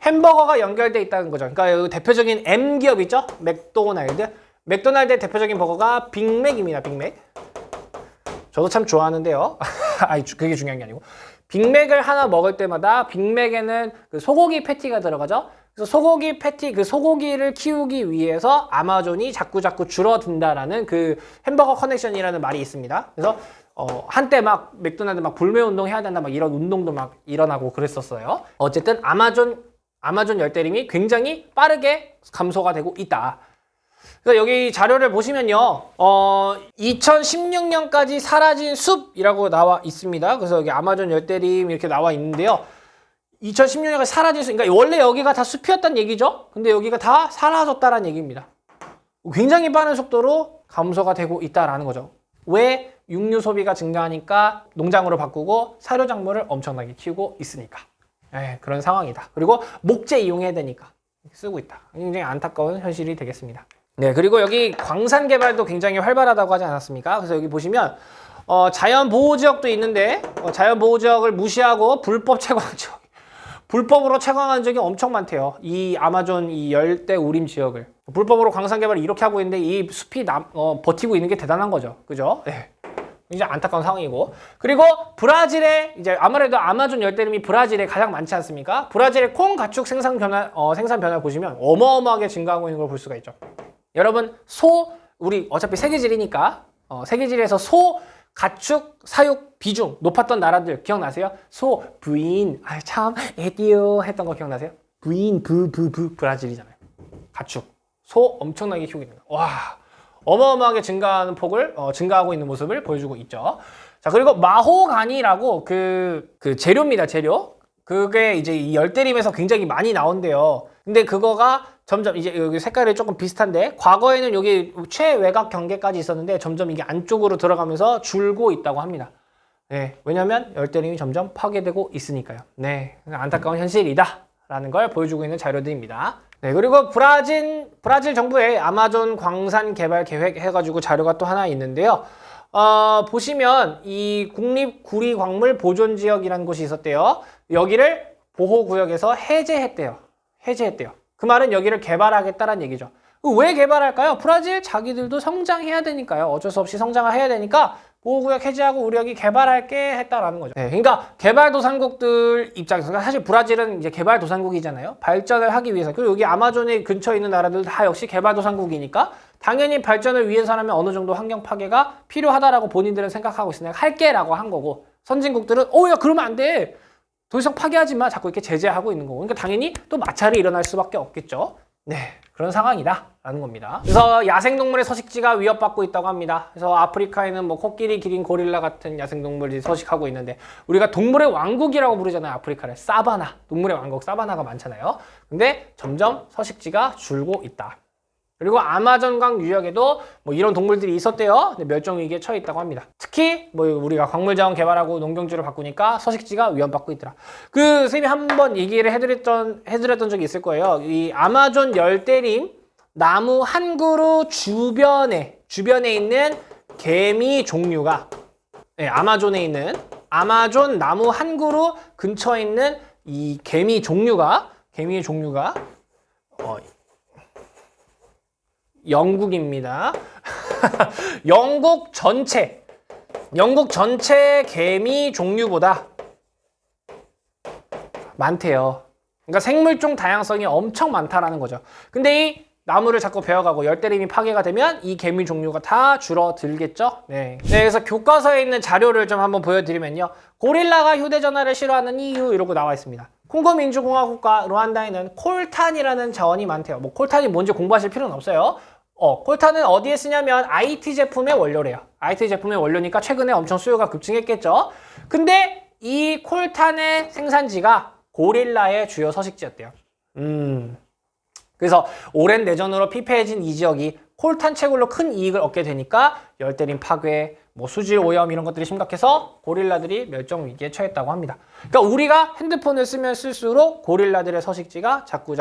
햄버거가 연결돼 있다는 거죠. 그러니까 대표적인 M기업 있죠? 맥도날드. 맥도날드의 대표적인 버거가 빅맥입니다. 빅맥. 저도 참 좋아하는데요. 그게 중요한 게 아니고. 빅맥을 하나 먹을 때마다 빅맥에는 그 소고기 패티가 들어가죠. 그래서 소고기 패티, 그 소고기를 키우기 위해서 아마존이 자꾸 줄어든다라는 그 햄버거 커넥션이라는 말이 있습니다. 그래서 한때 맥도날드 불매 운동 해야 된다 이런 운동도 일어나고 그랬었어요. 어쨌든 아마존 열대림이 굉장히 빠르게 감소가 되고 있다. 그래서 여기 자료를 보시면요. 2016년까지 사라진 숲이라고 나와 있습니다. 그래서 여기 아마존 열대림 이렇게 나와 있는데요. 2016년까지 사라진 숲, 그러니까 원래 여기가 다 숲이었단 얘기죠. 근데 여기가 다 사라졌다라는 얘기입니다. 굉장히 빠른 속도로 감소가 되고 있다라는 거죠. 왜? 육류 소비가 증가하니까 농장으로 바꾸고 사료작물을 엄청나게 키우고 있으니까. 그런 상황이다. 그리고 목재 이용해야 되니까 쓰고 있다. 굉장히 안타까운 현실이 되겠습니다. 네, 그리고 여기 광산 개발도 굉장히 활발하다고 하지 않았습니까? 그래서 여기 보시면 자연 보호 지역도 있는데 자연 보호 지역을 무시하고 불법으로 채광하는 적이 엄청 많대요. 이 아마존 이 열대 우림 지역을 불법으로 광산 개발을 이렇게 하고 있는데 이 숲이 버티고 있는 게 대단한 거죠. 그죠? 네. 굉장히 안타까운 상황이고, 그리고 브라질에 이제 아무래도 아마존 열대림이 브라질에 가장 많지 않습니까? 브라질의 콩 가축 생산 변화 보시면 어마어마하게 증가하고 있는 걸 볼 수가 있죠. 여러분 우리 어차피 세계지리니까 세계지리에서 소 가축 사육 비중 높았던 나라들 기억나세요? 소 부인 참 에디오 했던 거 기억나세요? 부인 브라질이잖아요. 가축 소 엄청나게 키우고 있는 거. 와. 어마어마하게 증가하고 있는 모습을 보여주고 있죠. 자, 그리고 마호가니라고 그 재료입니다, 재료. 그게 이제 이 열대림에서 굉장히 많이 나온대요. 근데 그거가 점점 이제 여기 색깔이 조금 비슷한데, 과거에는 여기 최외곽 경계까지 있었는데 점점 이게 안쪽으로 들어가면서 줄고 있다고 합니다. 네, 왜냐하면 열대림이 점점 파괴되고 있으니까요. 네, 안타까운 현실이다라는 걸 보여주고 있는 자료들입니다. 네, 그리고 브라질 정부의 아마존 광산 개발 계획 해가지고 자료가 또 하나 있는데요. 보시면 이 국립구리 광물 보존 지역이라는 곳이 있었대요. 여기를 보호구역에서 해제했대요. 그 말은 여기를 개발하겠다는 얘기죠. 왜 개발할까요? 브라질 자기들도 성장해야 되니까요. 어쩔 수 없이 성장을 해야 되니까 보호구역 해제하고 우리 여기 개발할게 했다라는 거죠. 네, 그러니까 개발도상국들 입장에서 사실 브라질은 이제 개발도상국이잖아요. 발전을 하기 위해서. 그리고 여기 아마존에 근처에 있는 나라들 다 역시 개발도상국이니까 당연히 발전을 위해서라면 어느 정도 환경 파괴가 필요하다라고 본인들은 생각하고 있으니까 할게라고 한 거고, 선진국들은 야 그러면 안 돼. 더 이상 파괴하지 마. 자꾸 이렇게 제재하고 있는 거고. 그러니까 당연히 또 마찰이 일어날 수밖에 없겠죠. 네, 그런 상황이다라는 겁니다. 그래서 야생동물의 서식지가 위협받고 있다고 합니다. 그래서 아프리카에는 뭐 코끼리, 기린, 고릴라 같은 야생동물이 서식하고 있는데 우리가 동물의 왕국이라고 부르잖아요. 아프리카를 사바나, 동물의 왕국 사바나가 많잖아요. 근데 점점 서식지가 줄고 있다. 그리고 아마존강 유역에도 뭐 이런 동물들이 있었대요. 근데 멸종위기에 처해 있다고 합니다. 특히 뭐 우리가 광물자원 개발하고 농경지로 바꾸니까 서식지가 위협받고 있더라. 그 쌤이 한번 얘기를 해드렸던 적이 있을 거예요. 이 아마존 열대림 나무 한 그루 주변에 있는 개미 종류가, 네, 아마존에 있는 아마존 나무 한 그루 근처에 있는 이 개미의 종류가 영국입니다. 영국 전체 개미 종류보다 많대요. 그러니까 생물종 다양성이 엄청 많다라는 거죠. 근데 이 나무를 자꾸 베어가고 열대림이 파괴가 되면 이 개미 종류가 다 줄어들겠죠. 네, 그래서 교과서에 있는 자료를 좀 한번 보여드리면요. 고릴라가 휴대전화를 싫어하는 이유 이러고 나와 있습니다. 콩고 민주공화국과 루안다에는 콜탄이라는 자원이 많대요. 뭐 콜탄이 뭔지 공부하실 필요는 없어요. 콜탄은 어디에 쓰냐면 IT 제품의 원료래요. IT 제품의 원료니까 최근에 엄청 수요가 급증했겠죠. 근데 이 콜탄의 생산지가 고릴라의 주요 서식지였대요. 그래서 오랜 내전으로 피폐해진 이 지역이 콜탄 채굴로 큰 이익을 얻게 되니까 열대림 파괴, 뭐 수질 오염 이런 것들이 심각해서 고릴라들이 멸종 위기에 처했다고 합니다. 그러니까 우리가 핸드폰을 쓰면 쓸수록 고릴라들의 서식지가 자꾸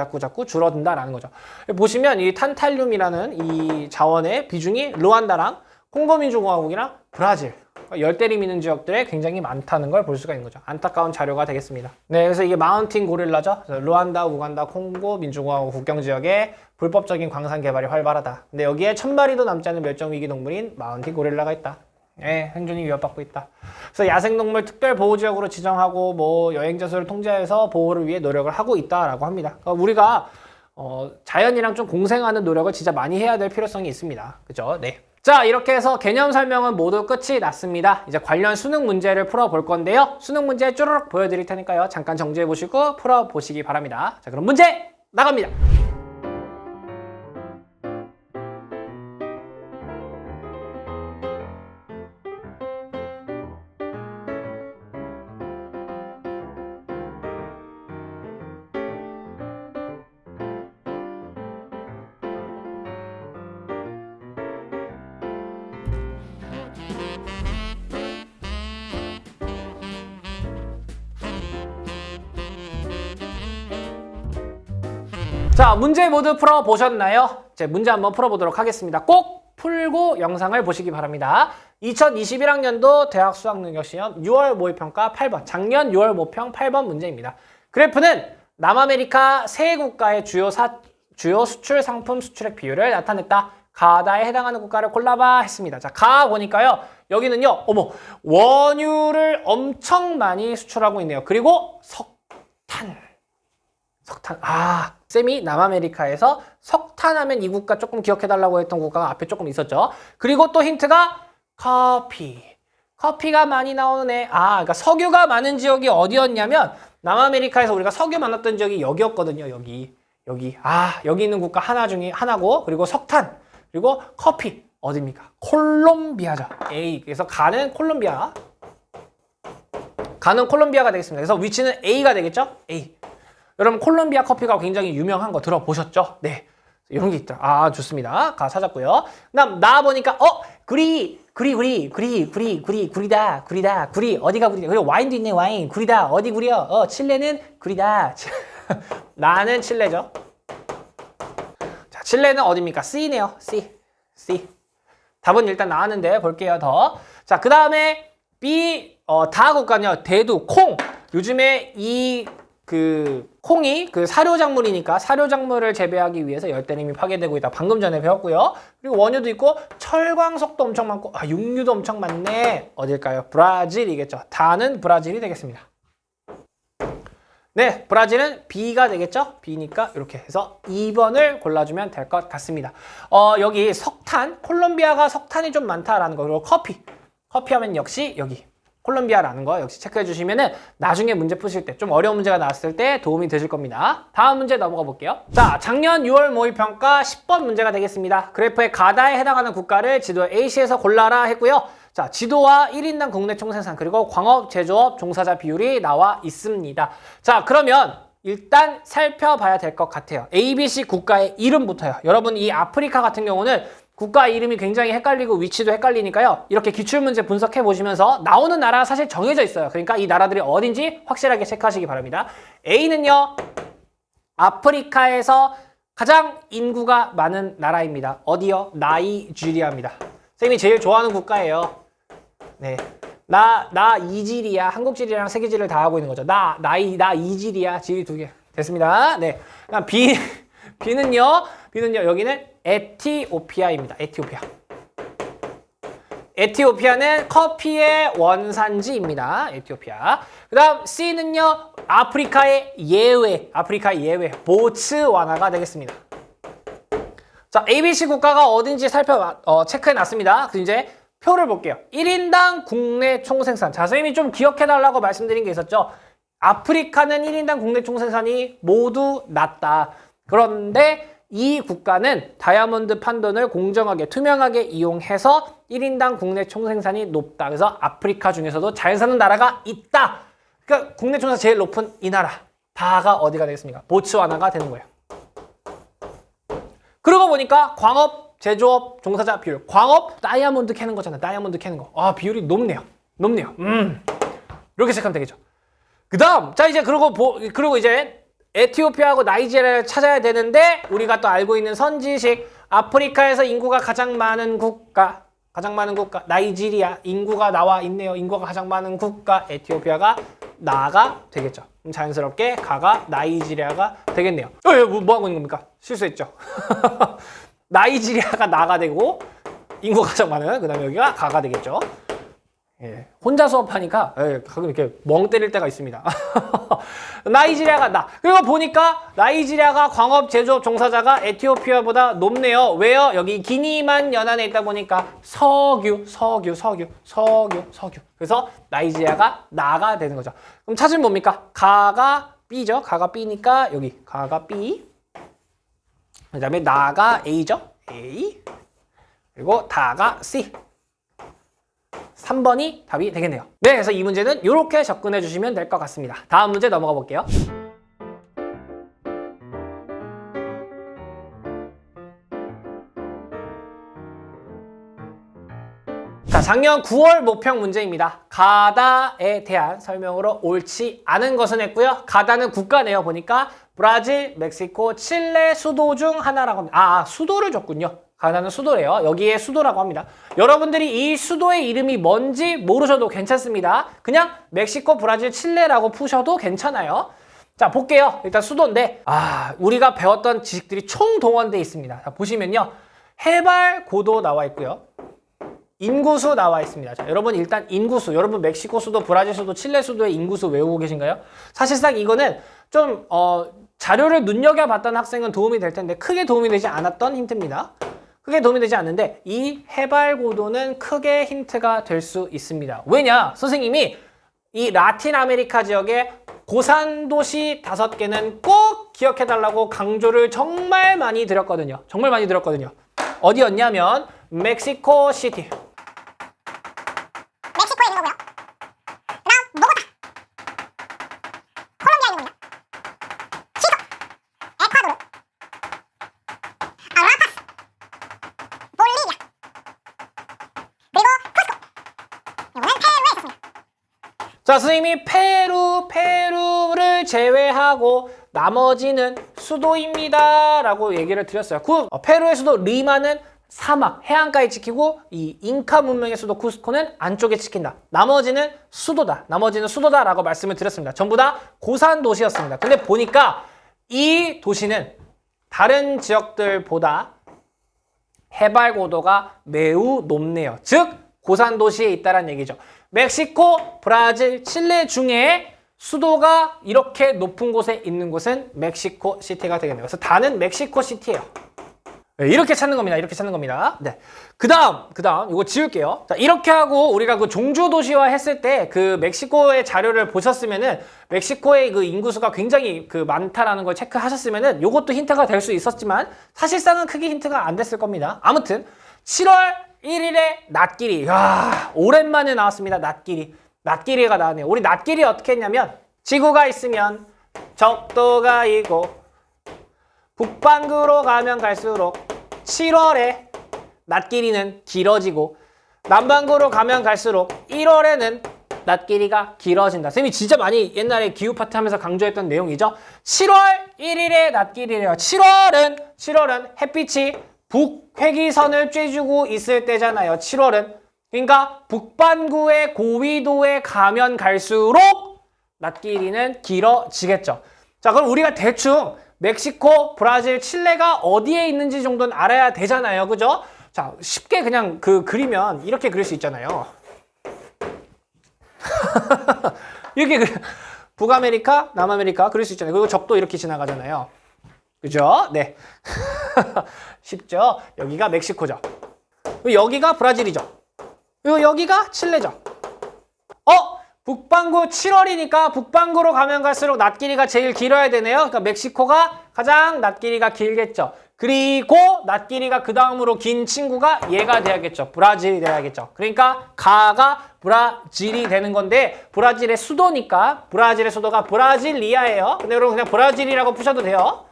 줄어든다라는 거죠. 보시면 이 탄탈륨이라는 이 자원의 비중이 루안다랑 콩고민주공화국이랑 브라질, 열대림 있는 지역들에 굉장히 많다는 걸 볼 수가 있는 거죠. 안타까운 자료가 되겠습니다. 네, 그래서 이게 마운틴 고릴라죠. 루안다, 우간다, 콩고 민주공화국 국경 지역에 불법적인 광산 개발이 활발하다. 근데 여기에 1000마리도 남지 않은 멸종위기 동물인 마운틴 고릴라가 있다. 네, 생존이 위협받고 있다. 그래서 야생동물 특별보호지역으로 지정하고 뭐 여행자 수를 통제해서 보호를 위해 노력을 하고 있다라고 합니다. 그러니까 우리가 자연이랑 좀 공생하는 노력을 진짜 많이 해야 될 필요성이 있습니다. 그죠? 네. 자, 이렇게 해서 개념 설명은 모두 끝이 났습니다. 이제 관련 수능 문제를 풀어볼 건데요. 수능 문제 쭈르륵 보여드릴 테니까요. 잠깐 정지해보시고 풀어보시기 바랍니다. 자, 그럼 문제 나갑니다. 자, 문제 모두 풀어보셨나요? 제 문제 한번 풀어보도록 하겠습니다. 꼭 풀고 영상을 보시기 바랍니다. 2021학년도 대학 수학능력시험 6월 모의평가 8번, 작년 6월 모평 8번 문제입니다. 그래프는 남아메리카 세 국가의 주요 수출 상품 수출액 비율을 나타냈다. 가다에 해당하는 국가를 골라봐 했습니다. 자, 가 보니까요. 여기는요. 원유를 엄청 많이 수출하고 있네요. 그리고 석탄. 쌤이 남아메리카에서 석탄하면 이 국가 조금 기억해달라고 했던 국가가 앞에 조금 있었죠. 그리고 또 힌트가 커피가 많이 나오는 애. 그러니까 석유가 많은 지역이 어디였냐면 남아메리카에서 우리가 석유 많았던 지역이 여기였거든요. 여기. 여기 있는 국가 하나 중에 하나고, 그리고 석탄, 그리고 커피. 어디입니까? 콜롬비아죠. A. 그래서 가는 콜롬비아가 되겠습니다. 그래서 위치는 A가 되겠죠? A. 여러분 콜롬비아 커피가 굉장히 유명한 거 들어보셨죠? 네. 이런 게 있다. 아, 좋습니다. 가 찾았고요. 그다음 나와 보니까 구리 어디가 구리다. 그리고 와인도 있네. 와인 구리다. 어디 구려? 칠레는 구리다. 나는 칠레죠. 자, 칠레는 어디입니까? C네요. C. 답은 일단 나왔는데 볼게요. 더. 자, 그다음에 B 다국가는요. 대두, 콩. 요즘에 이 콩이 사료작물이니까 사료작물을 재배하기 위해서 열대림이 파괴되고 있다. 방금 전에 배웠고요. 그리고 원유도 있고 철광석도 엄청 많고 육류도 엄청 많네. 어딜까요? 브라질이겠죠. 다는 브라질이 되겠습니다. 네, 브라질은 B가 되겠죠? B니까 이렇게 해서 2번을 골라주면 될 것 같습니다. 여기 석탄, 콜롬비아가 석탄이 좀 많다라는 거. 그리고 커피 하면 역시 여기 콜롬비아라는 거 역시 체크해 주시면은 나중에 문제 푸실 때 좀 어려운 문제가 나왔을 때 도움이 되실 겁니다. 다음 문제 넘어가 볼게요. 자, 작년 6월 모의평가 10번 문제가 되겠습니다. 그래프의 가다에 해당하는 국가를 지도 A시에서 골라라 했고요. 자, 지도와 1인당 국내 총생산 그리고 광업, 제조업, 종사자 비율이 나와 있습니다. 자, 그러면 일단 살펴봐야 될 것 같아요. A, B, C 국가의 이름부터요. 여러분 이 아프리카 같은 경우는 국가 이름이 굉장히 헷갈리고 위치도 헷갈리니까요. 이렇게 기출문제 분석해 보시면서 나오는 나라가 사실 정해져 있어요. 그러니까 이 나라들이 어딘지 확실하게 체크하시기 바랍니다. A는요. 아프리카에서 가장 인구가 많은 나라입니다. 어디요? 나이지리아입니다. 선생님이 제일 좋아하는 국가예요. 네. 나 이지리아. 한국지리랑 세계지리를 다 하고 있는 거죠. 나 이지리아. 지리 2개. 됐습니다. 네. 그다음 B는요. 여기는 에티오피아입니다. 에티오피아는 커피의 원산지입니다. 에티오피아. 그 다음 C는요. 아프리카의 예외. 보츠와나가 되겠습니다. 자, ABC 국가가 어딘지 체크해놨습니다. 그래서 이제 표를 볼게요. 1인당 국내 총생산. 자, 선생님이 좀 기억해달라고 말씀드린 게 있었죠. 아프리카는 1인당 국내 총생산이 모두 낮다. 그런데 이 국가는 다이아몬드 판돈을 공정하게 투명하게 이용해서 1인당 국내 총생산이 높다. 그래서 아프리카 중에서도 잘 사는 나라가 있다. 그러니까 국내 총생산 제일 높은 이 나라. 다가 어디가 되겠습니까? 보츠와나가 되는 거예요. 그러고 보니까 광업, 제조업, 종사자 비율. 광업, 다이아몬드 캐는 거잖아. 다이아몬드 캐는 거. 아, 비율이 높네요. 이렇게 체크하면 되겠죠. 그 다음, 자, 이제 그리고 이제 에티오피아하고 나이지리아를 찾아야 되는데 우리가 또 알고 있는 선지식 아프리카에서 인구가 가장 많은 국가 나이지리아 인구가 나와 있네요. 인구가 가장 많은 국가 에티오피아가 나가 되겠죠. 그럼 자연스럽게 가가 나이지리아가 되겠네요. 뭐 하고 있는 겁니까? 실수했죠. 나이지리아가 나가 되고 인구가 가장 많은 그 다음에 여기가 가가 되겠죠. 예, 혼자 수업하니까 가끔 이렇게 멍 때릴 때가 있습니다. 나이지리아가 나. 그리고 보니까 나이지리아가 광업, 제조업 종사자가 에티오피아보다 높네요. 왜요? 여기 기니만 연안에 있다 보니까 석유. 그래서 나이지리아가 나가 되는 거죠. 그럼 찾으면 뭡니까? 가가 B죠. 가가 B니까 여기 가가 B. 그 다음에 나가 A죠. A. 그리고 다가 C. 3번이 답이 되겠네요. 네, 그래서 이 문제는 이렇게 접근해 주시면 될 것 같습니다. 다음 문제 넘어가 볼게요. 자, 작년 9월 모평 문제입니다. 가다에 대한 설명으로 옳지 않은 것은 했고요. 가다는 국가네요. 보니까 브라질, 멕시코, 칠레 수도 중 하나라고 합니다. 수도를 줬군요. 가나는 수도래요. 여기에 수도라고 합니다. 여러분들이 이 수도의 이름이 뭔지 모르셔도 괜찮습니다. 그냥 멕시코, 브라질, 칠레라고 푸셔도 괜찮아요. 자, 볼게요. 일단 수도인데 우리가 배웠던 지식들이 총동원되어 있습니다. 자, 보시면요. 해발 고도 나와 있고요. 인구수 나와 있습니다. 자, 여러분 일단 인구수. 여러분 멕시코 수도, 브라질 수도, 칠레 수도의 인구수 외우고 계신가요? 사실상 이거는 좀 자료를 눈여겨봤던 학생은 도움이 될 텐데 크게 도움이 되지 않았던 힌트입니다. 크게 도움이 되지 않는데 이 해발 고도는 크게 힌트가 될 수 있습니다. 왜냐? 선생님이 이 라틴 아메리카 지역의 고산도시 5개는 꼭 기억해달라고 강조를 정말 많이 드렸거든요. 어디였냐면 멕시코 시티. 멕시코에 있는 거고요. 그다음 보고타, 콜롬비아에 있는 겁니다. 키토, 에콰도르, 자, 선생님이 페루를 제외하고 나머지는 수도입니다 라고 얘기를 드렸어요. 페루의 수도 리마는 사막, 해안가에 지키고 이 잉카 문명의 수도 쿠스코는 안쪽에 지킨다. 나머지는 수도다. 나머지는 수도다라고 말씀을 드렸습니다. 전부 다 고산 도시였습니다. 근데 보니까 이 도시는 다른 지역들보다 해발 고도가 매우 높네요. 즉 고산 도시에 있다는 얘기죠. 멕시코, 브라질, 칠레 중에 수도가 이렇게 높은 곳에 있는 곳은 멕시코 시티가 되겠네요. 그래서 다는 멕시코 시티예요. 네, 이렇게 찾는 겁니다. 이렇게 찾는 겁니다. 네. 그 다음, 이거 지울게요. 자, 이렇게 하고 우리가 그 종주 도시화 했을 때 그 멕시코의 자료를 보셨으면은 멕시코의 그 인구수가 굉장히 그 많다라는 걸 체크하셨으면은 요것도 힌트가 될 수 있었지만 사실상은 크게 힌트가 안 됐을 겁니다. 아무튼 7월 1일에 낫길이. 야, 오랜만에 나왔습니다. 낫길이가 나왔네요. 우리 낫길이 어떻게 했냐면 지구가 있으면 적도가 있고 북반구로 가면 갈수록 7월에 낮길이는 길어지고 남반구로 가면 갈수록 1월에는 낮길이가 길어진다. 쌤이 진짜 많이 옛날에 기후 파트 하면서 강조했던 내용이죠. 7월 1일에 낮길이래요. 7월은 햇빛이 북회기선을 쬐주고 있을 때잖아요. 7월은. 그러니까 북반구의 고위도에 가면 갈수록 낮길이는 길어지겠죠. 자, 그럼 우리가 대충 멕시코, 브라질, 칠레가 어디에 있는지 정도는 알아야 되잖아요. 그죠? 자, 쉽게 그냥 그리면 이렇게 그릴 수 있잖아요. 이렇게 북아메리카, 남아메리카 그릴 수 있잖아요. 그리고 적도 이렇게 지나가잖아요. 그죠? 네. 쉽죠? 여기가 멕시코죠. 그리고 여기가 브라질이죠. 그리고 여기가 칠레죠. 북반구 7월이니까 북반구로 가면 갈수록 낮길이가 제일 길어야 되네요. 그러니까 멕시코가 가장 낮길이가 길겠죠. 그리고 낮길이가 그 다음으로 긴 친구가 얘가 돼야겠죠. 브라질이 돼야겠죠. 그러니까 가가 브라질이 되는 건데 브라질의 수도니까 브라질의 수도가 브라질리아예요. 근데 여러분 그냥 브라질이라고 푸셔도 돼요.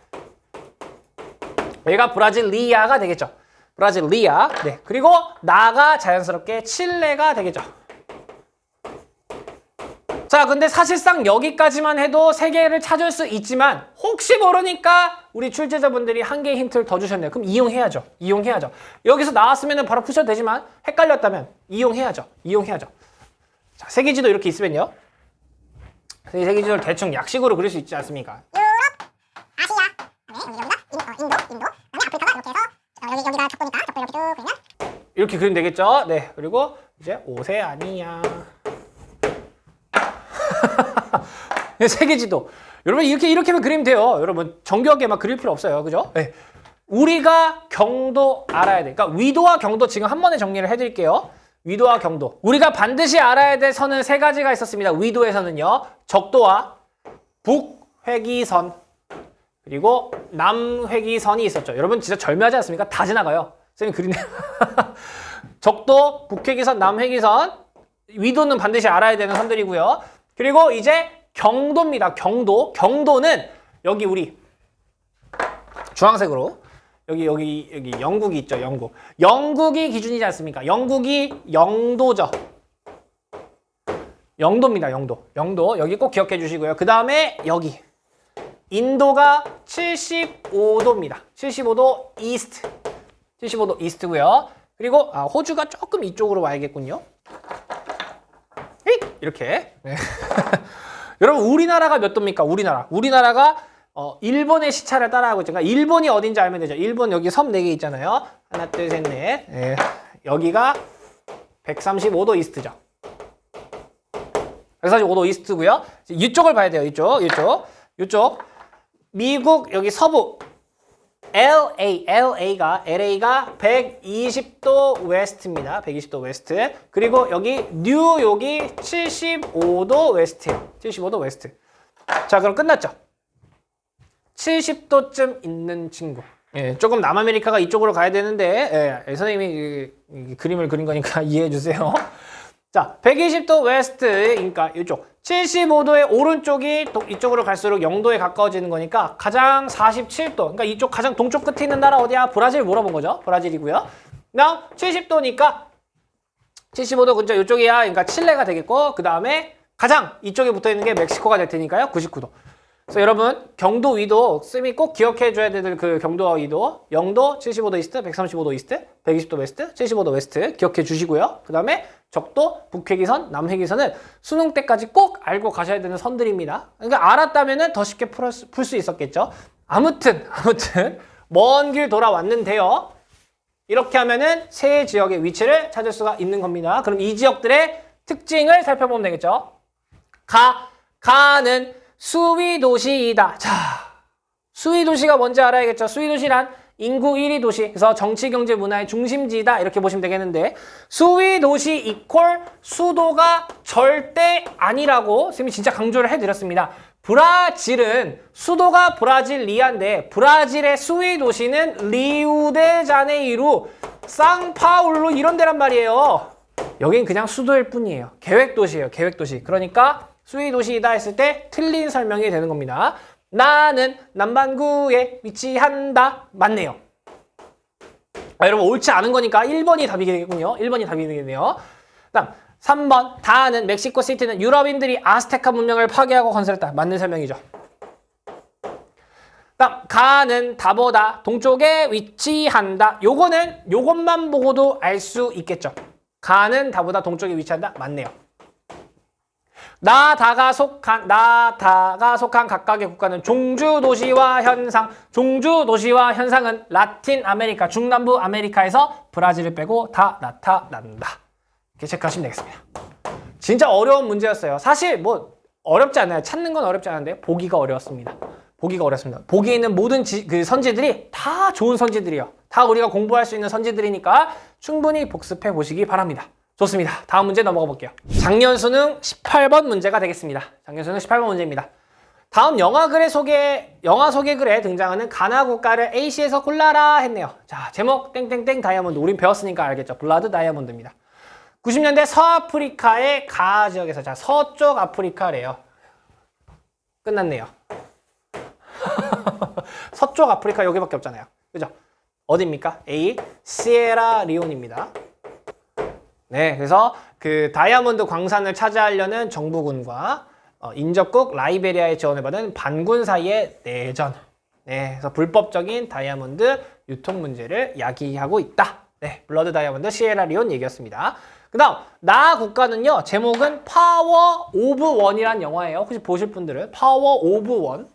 얘가 브라질리아가 되겠죠. 브라질리아. 네. 그리고 나가 자연스럽게 칠레가 되겠죠. 자, 근데 사실상 여기까지만 해도 세 개를 찾을 수 있지만 혹시 모르니까 우리 출제자분들이 한 개의 힌트를 더 주셨네요. 그럼 이용해야죠. 여기서 나왔으면 바로 푸셔도 되지만 헷갈렸다면 이용해야죠. 자, 세계지도 이렇게 있으면요. 세계지도를 대충 약식으로 그릴 수 있지 않습니까? 유럽, 아시아, 여기가 인도, 그다음에 아프리카가 이렇게 해서 여기가 적도니까 적도 이렇게 쭉 그리면 이렇게 그리면 되겠죠. 네. 그리고 이제 오세아니아. 세계지도. 여러분 이렇게만 그리면 돼요. 여러분 정교하게 막 그릴 필요 없어요. 그죠? 네. 우리가 경도 알아야 돼. 그러니까 위도와 경도 지금 한 번에 정리를 해드릴게요. 위도와 경도. 우리가 반드시 알아야 될 선은 세 가지가 있었습니다. 위도에서는요. 적도와 북회기선 그리고 남회기선이 있었죠. 여러분 진짜 절묘하지 않습니까? 다 지나가요. 쌤이 그리네요. 적도, 북회기선, 남회기선. 위도는 반드시 알아야 되는 선들이고요. 그리고 이제 경도입니다. 경도는 여기 우리 주황색으로 여기 영국이 있죠. 영국이 기준이지 않습니까? 영국이 영도죠. 영도입니다. 영도 여기 꼭 기억해 주시고요. 그 다음에 여기 인도가 75도입니다. 75도 이스트. 75도 이스트고요. 그리고 호주가 조금 이쪽으로 와야겠군요. 이렇게. 네. 여러분 우리나라가 몇 도입니까? 우리나라가 일본의 시차를 따라하고 있죠. 그러니까 일본이 어딘지 알면 되죠. 일본 여기 섬 4개 있잖아요. 하나, 둘, 셋, 넷. 네. 여기가 135도 이스트죠. 145도 이스트고요. 이쪽을 봐야 돼요. 이쪽. 미국 여기 서부 LA가 120도 웨스트입니다. 120도 웨스트. 그리고 여기 뉴욕이 75도 웨스트예요. 75도 웨스트. 자, 그럼 끝났죠? 70도쯤 있는 친구. 예, 조금 남아메리카가 이쪽으로 가야 되는데 선생님이 이 그림을 그린 거니까 이해해 주세요. 자, 120도 웨스트니까 이쪽 75도의 오른쪽이 이쪽으로 갈수록 영도에 가까워지는 거니까 가장 47도, 그러니까 이쪽 가장 동쪽 끝에 있는 나라 어디야? 브라질 물어본 거죠. 브라질이고요. 그다음 70도니까 75도 근처 이쪽이야. 그러니까 칠레가 되겠고 그 다음에 가장 이쪽에 붙어 있는 게 멕시코가 될 테니까요. 99도. 그래서 여러분 경도 위도 쌤이 꼭 기억해 줘야 될 그 경도와 위도 0도 75도 이스트, 135도 이스트, 120도 웨스트, 75도 웨스트 기억해 주시고요. 그 다음에 적도, 북회기선, 남회기선은 수능 때까지 꼭 알고 가셔야 되는 선들입니다. 그러니까 알았다면 더 쉽게 풀 수 있었겠죠. 아무튼 먼 길 돌아왔는데요. 이렇게 하면은 세 지역의 위치를 찾을 수가 있는 겁니다. 그럼 이 지역들의 특징을 살펴보면 되겠죠. 가는 수위 도시이다. 자, 수위 도시가 뭔지 알아야겠죠. 수위 도시란 인구 1위 도시, 그래서 정치, 경제, 문화의 중심지이다 이렇게 보시면 되겠는데 수위 도시 이퀄 수도가 절대 아니라고 선생님이 진짜 강조를 해드렸습니다. 브라질은 수도가 브라질리아인데 브라질의 수위 도시는 리우데자네이루, 상파울루 이런 데란 말이에요. 여긴 그냥 수도일 뿐이에요. 계획도시예요. 계획도시. 그러니까 수위 도시이다 했을 때 틀린 설명이 되는 겁니다. 나는 남반구에 위치한다. 맞네요. 여러분 옳지 않은 거니까 1번이 답이 되겠군요. 1번이 답이 되겠네요. 다음 3번 다는 멕시코 시티는 유럽인들이 아스테카 문명을 파괴하고 건설했다. 맞는 설명이죠. 다음 가는 다보다 동쪽에 위치한다. 요것만 보고도 알 수 있겠죠. 가는 다보다 동쪽에 위치한다. 맞네요. 나다가 속한 각각의 국가는 종주도시와 현상. 종주도시와 현상은 라틴 아메리카, 중남부 아메리카에서 브라질을 빼고 다 나타난다. 이렇게 체크하시면 되겠습니다. 진짜 어려운 문제였어요. 사실 뭐 어렵지 않아요. 찾는 건 어렵지 않은데 보기가 어려웠습니다. 보기에 있는 모든 그 선지들이 다 좋은 선지들이에요. 다 우리가 공부할 수 있는 선지들이니까 충분히 복습해 보시기 바랍니다. 좋습니다. 다음 문제 넘어가 볼게요. 작년 수능 18번 문제가 되겠습니다. 작년 수능 18번 문제입니다. 다음 영화 소개글에 등장하는 가나 국가를 A시에서 골라라 했네요. 자, 제목 땡땡땡 다이아몬드. 우린 배웠으니까 알겠죠. 블라드 다이아몬드입니다. 90년대 서아프리카의 가 지역에서, 자, 서쪽 아프리카래요. 끝났네요. 서쪽 아프리카 여기밖에 없잖아요. 그죠? 어디입니까? A, 시에라리온입니다. 네, 그래서 그 다이아몬드 광산을 차지하려는 정부군과 인접국 라이베리아의 지원을 받은 반군 사이의 내전. 네, 그래서 불법적인 다이아몬드 유통 문제를 야기하고 있다. 네, 블러드 다이아몬드 시에라리온 얘기였습니다. 그 다음 나 국가는요, 제목은 파워 오브 원이란 영화예요. 혹시 보실 분들은 파워 오브 원.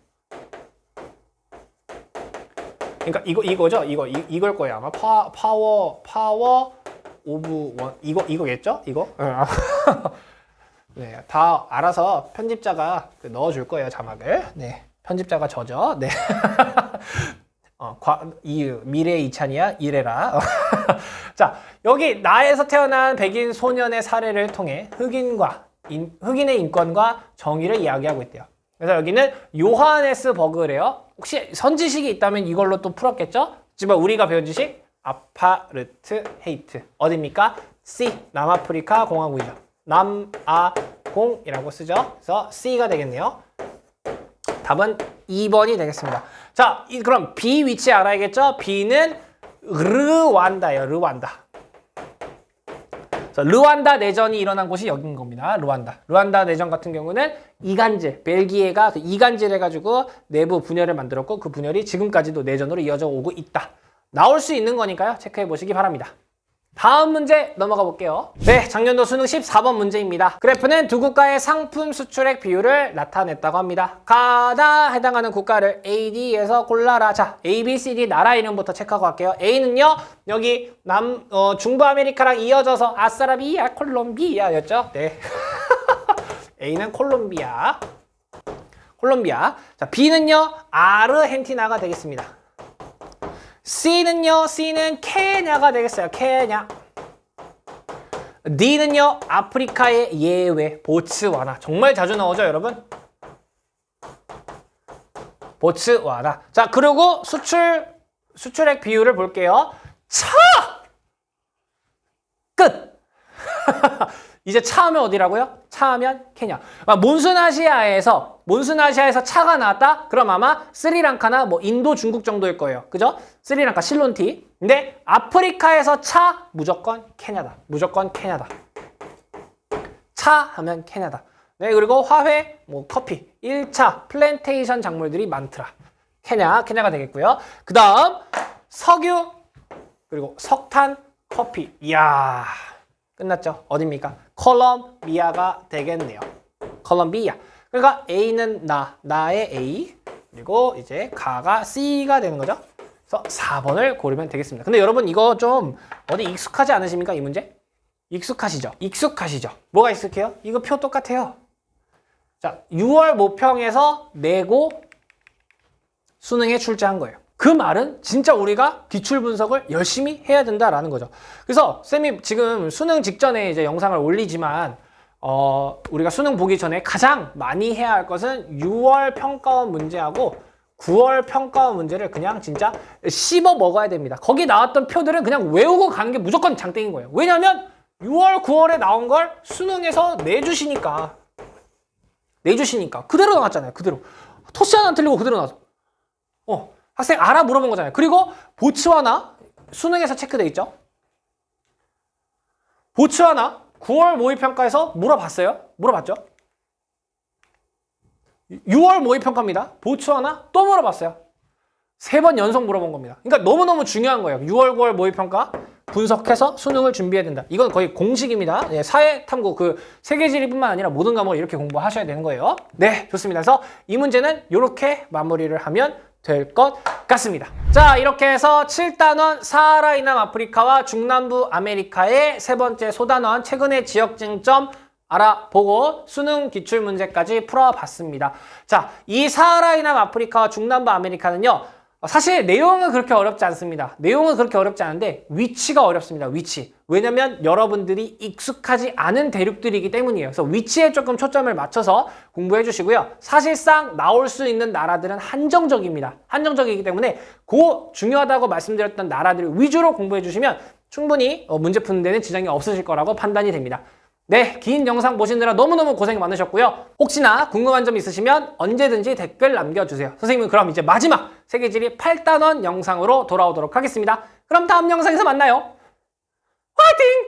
그러니까 이거죠? 이걸 거예요. 아마 파워 오브 원 이거겠죠? 이거? 네, 다 알아서 편집자가 넣어줄 거예요, 자막을. 네, 편집자가 저죠. 네. 미래 이찬이야 이래라. 자, 여기 나에서 태어난 백인 소년의 사례를 통해 흑인의 인권과 정의를 이야기하고 있대요. 그래서 여기는 요하네스버그래요. 혹시 선지식이 있다면 이걸로 또 풀었겠죠? 지금 우리가 배운 지식 아파르트 헤이트. 어디입니까? C, 남아프리카 공화국이죠. 남아공이라고 쓰죠. 그래서 C가 되겠네요. 답은 2번이 되겠습니다. 자, 그럼 B 위치 알아야겠죠? B는 르완다예요. 르완다. 르완다 내전이 일어난 곳이 여기인 겁니다. 르완다 내전 같은 경우는 이간질, 벨기에가 그 이간질 해가지고 내부 분열을 만들었고 그 분열이 지금까지도 내전으로 이어져 오고 있다. 나올 수 있는 거니까요. 체크해 보시기 바랍니다. 다음 문제 넘어가 볼게요. 네, 작년도 수능 14번 문제입니다. 그래프는 두 국가의 상품 수출액 비율을 나타냈다고 합니다. 가다 해당하는 국가를 AD에서 골라라. 자, A, B, C, D 나라 이름부터 체크하고 갈게요. A는요, 여기 중부 아메리카랑 이어져서 아싸라비아, 콜롬비아였죠. 네. A는 콜롬비아. 자, B는요, 아르헨티나가 되겠습니다. C는 케냐가 되겠어요. 케냐. D는요, 아프리카의 예외, 보츠와나. 정말 자주 나오죠, 여러분? 보츠와나. 자, 그리고 수출액 비율을 볼게요. 끝! 이제 차하면 어디라고요? 차하면 케냐. 몬순아시아에서 차가 나왔다? 그럼 아마 스리랑카나 뭐 인도, 중국 정도일 거예요. 그죠? 스리랑카, 실론티. 근데 아프리카에서 차 무조건 케냐다. 차 하면 케냐다. 네, 그리고 화훼, 뭐 커피, 1차 플랜테이션 작물들이 많더라. 케냐가 되겠고요. 그 다음 석유, 그리고 석탄, 커피. 이야, 끝났죠. 어딥니까? 콜롬비아가 되겠네요. 콜롬비아. 그러니까 A는 나의 A, 그리고 이제 가가 C가 되는 거죠. 그래서 4번을 고르면 되겠습니다. 근데 여러분 이거 좀 어디 익숙하지 않으십니까? 이 문제? 익숙하시죠? 뭐가 익숙해요? 이거 표 똑같아요. 자, 6월 모평에서 내고 수능에 출제한 거예요. 그 말은 진짜 우리가 기출 분석을 열심히 해야 된다라는 거죠. 그래서 쌤이 지금 수능 직전에 이제 영상을 올리지만 우리가 수능 보기 전에 가장 많이 해야 할 것은 6월 평가원 문제하고 9월 평가원 문제를 그냥 진짜 씹어 먹어야 됩니다. 거기 나왔던 표들은 그냥 외우고 가는 게 무조건 장땡인 거예요. 왜냐면 6월, 9월에 나온 걸 수능에서 내주시니까 그대로 나왔잖아요. 그대로. 토시 하나 안 틀리고 그대로 나왔어. 학생 알아 물어본 거잖아요. 그리고 보츠와나 수능에서 체크돼 있죠. 보츠와나 9월 모의평가에서 물어봤죠. 6월 모의평가입니다. 보츠와나 또 물어봤어요. 3번 연속 물어본 겁니다. 그러니까 너무너무 중요한 거예요. 6월, 9월 모의평가 분석해서 수능을 준비해야 된다. 이건 거의 공식입니다. 네, 사회탐구 그 세계지리뿐만 아니라 모든 과목을 이렇게 공부하셔야 되는 거예요. 네, 좋습니다. 그래서 이 문제는 이렇게 마무리를 하면 될 것 같습니다. 자, 이렇게 해서 7단원 사하라 이남 아프리카와 중남부 아메리카의 세 번째 소단원 최근의 지역 쟁점 알아보고 수능 기출 문제까지 풀어봤습니다. 자, 이 사하라 이남 아프리카와 중남부 아메리카는요. 사실 내용은 그렇게 어렵지 않습니다. 내용은 그렇게 어렵지 않은데 위치가 어렵습니다. 위치. 왜냐면 여러분들이 익숙하지 않은 대륙들이기 때문이에요. 그래서 위치에 조금 초점을 맞춰서 공부해 주시고요. 사실상 나올 수 있는 나라들은 한정적입니다. 한정적이기 때문에 그 중요하다고 말씀드렸던 나라들 위주로 공부해 주시면 충분히 문제 푸는 데는 지장이 없으실 거라고 판단이 됩니다. 네, 긴 영상 보시느라 너무너무 고생 많으셨고요. 혹시나 궁금한 점 있으시면 언제든지 댓글 남겨주세요. 선생님은 그럼 이제 마지막 세계지리 8단원 영상으로 돌아오도록 하겠습니다. 그럼 다음 영상에서 만나요. 화이팅!